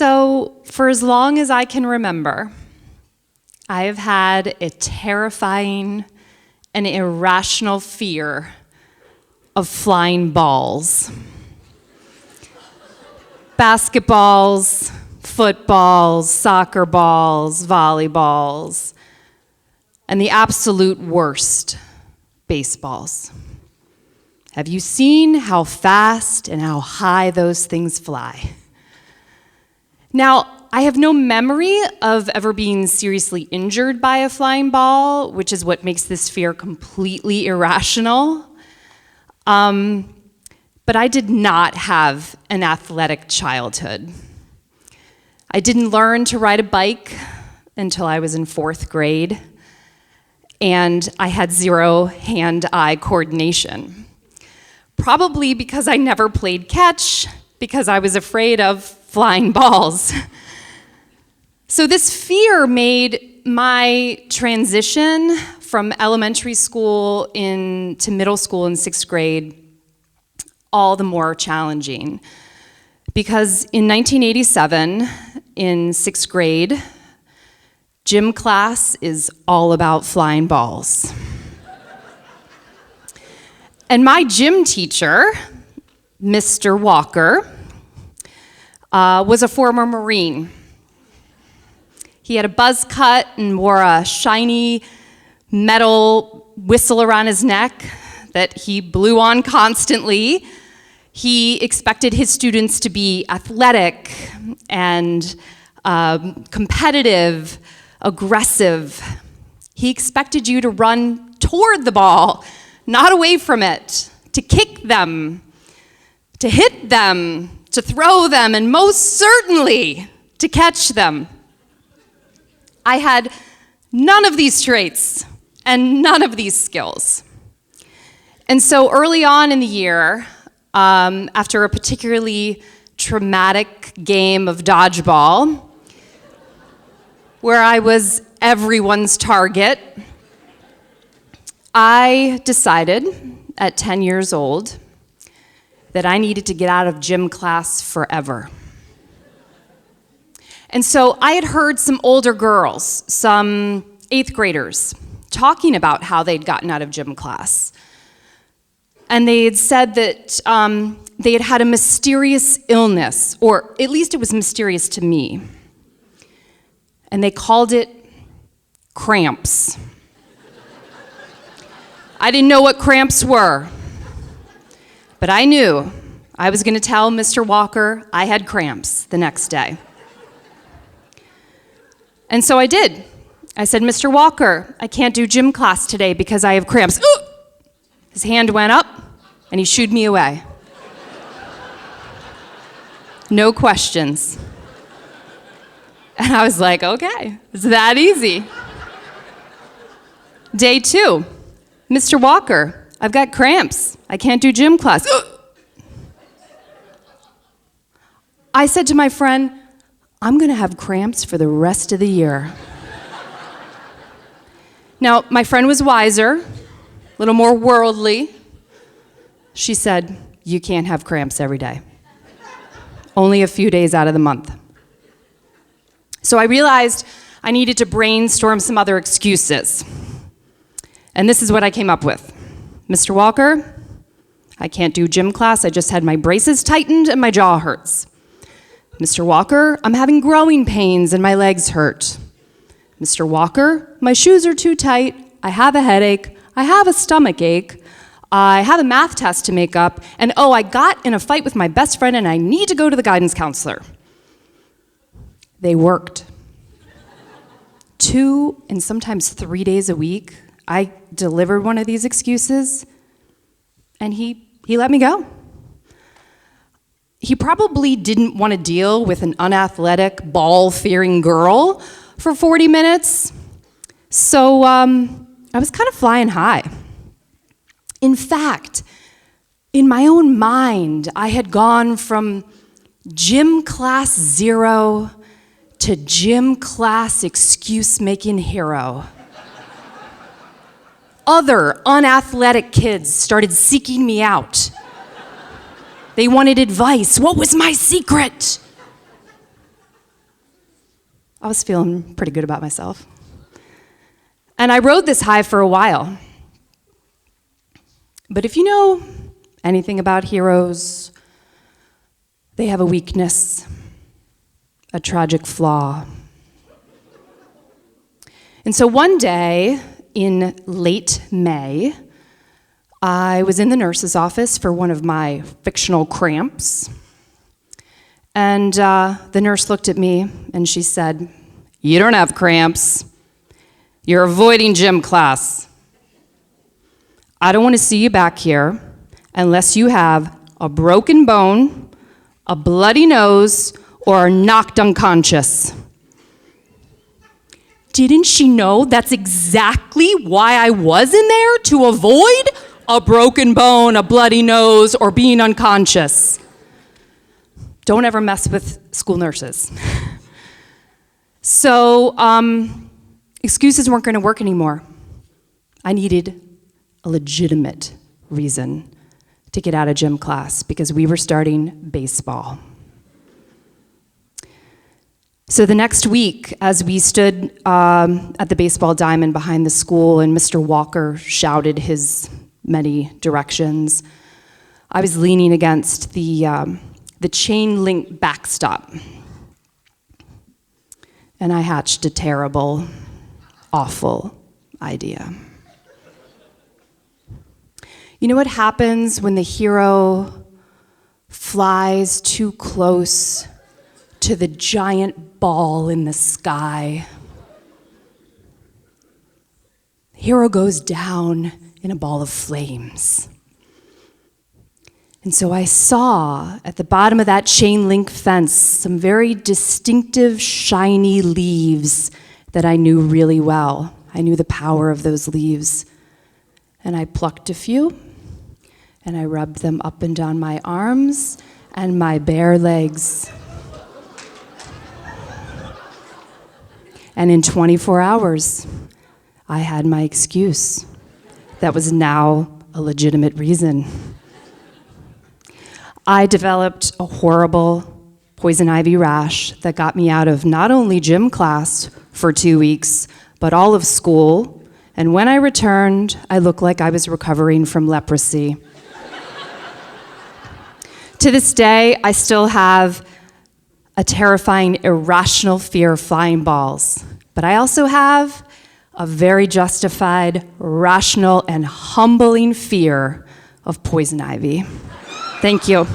So, for as long as I can remember, I have had a terrifying and irrational fear of flying balls. Basketballs, footballs, soccer balls, volleyballs, and the absolute worst, baseballs. Have you seen how fast and how high those things fly? Now, I have no memory of ever being seriously injured by a flying ball, which is what makes this fear completely irrational. But I did not have an athletic childhood. I didn't learn to ride a bike until I was in 4th grade, and I had zero hand-eye coordination. Probably because I never played catch, because I was afraid of flying balls. So this fear made my transition from elementary school to middle school in 6th grade all the more challenging. Because in 1987, in 6th grade, gym class is all about flying balls. And my gym teacher, Mr. Walker, was a former Marine. He had a buzz cut and wore a shiny metal whistle around his neck that he blew on constantly. He expected his students to be athletic and competitive, aggressive. He expected you to run toward the ball, not away from it, to kick them, to hit them, to throw them, and most certainly to catch them. I had none of these traits and none of these skills. And so early on in the year, after a particularly traumatic game of dodgeball, where I was everyone's target, I decided at 10 years old that I needed to get out of gym class forever. And so I had heard some older girls, some 8th graders, talking about how they'd gotten out of gym class. And they had said that they had had a mysterious illness, or at least it was mysterious to me. And they called it cramps. I didn't know what cramps were, but I knew I was going to tell Mr. Walker I had cramps the next day. And so I did. I said, Mr. Walker, I can't do gym class today because I have cramps. Ooh! His hand went up, and he shooed me away. No questions. And I was like, okay, it's that easy. Day 2, Mr. Walker, I've got cramps. I can't do gym class. I said to my friend, I'm going to have cramps for the rest of the year. Now, my friend was wiser, a little more worldly. She said, you can't have cramps every day. Only a few days out of the month. So I realized I needed to brainstorm some other excuses. And this is what I came up with. Mr. Walker, I can't do gym class. I just had my braces tightened and my jaw hurts. Mr. Walker, I'm having growing pains and my legs hurt. Mr. Walker, my shoes are too tight. I have a headache. I have a stomach ache. I have a math test to make up. And oh, I got in a fight with my best friend and I need to go to the guidance counselor. They worked. 2 and sometimes 3 days a week, I delivered one of these excuses, and he let me go. He probably didn't want to deal with an unathletic, ball-fearing girl for 40 minutes, so I was kind of flying high. In fact, in my own mind, I had gone from gym class 0 to gym class excuse-making hero. Other unathletic kids started seeking me out. They wanted advice. What was my secret? I was feeling pretty good about myself. And I rode this high for a while. But if you know anything about heroes, they have a weakness, a tragic flaw. And so one day in late May, I was in the nurse's office for one of my fictional cramps. And the nurse looked at me and she said, "You don't have cramps. You're avoiding gym class. I don't want to see you back here unless you have a broken bone, a bloody nose, or are knocked unconscious." Didn't she know that's exactly why I was in there? To avoid a broken bone, a bloody nose, or being unconscious. Don't ever mess with school nurses. So, excuses weren't going to work anymore. I needed a legitimate reason to get out of gym class because we were starting baseball. So the next week, as we stood at the baseball diamond behind the school and Mr. Walker shouted his many directions, I was leaning against the chain link backstop. And I hatched a terrible, awful idea. You know what happens when the hero flies too close to the giant ball in the sky? The hero goes down in a ball of flames. And so I saw at the bottom of that chain link fence some very distinctive, shiny leaves that I knew really well. I knew the power of those leaves. And I plucked a few, and I rubbed them up and down my arms and my bare legs. And in 24 hours, I had my excuse. That was now a legitimate reason. I developed a horrible poison ivy rash that got me out of not only gym class for 2 weeks, but all of school. And when I returned, I looked like I was recovering from leprosy. To this day, I still have a terrifying, irrational fear of flying balls. But I also have a very justified, rational, and humbling fear of poison ivy. Thank you.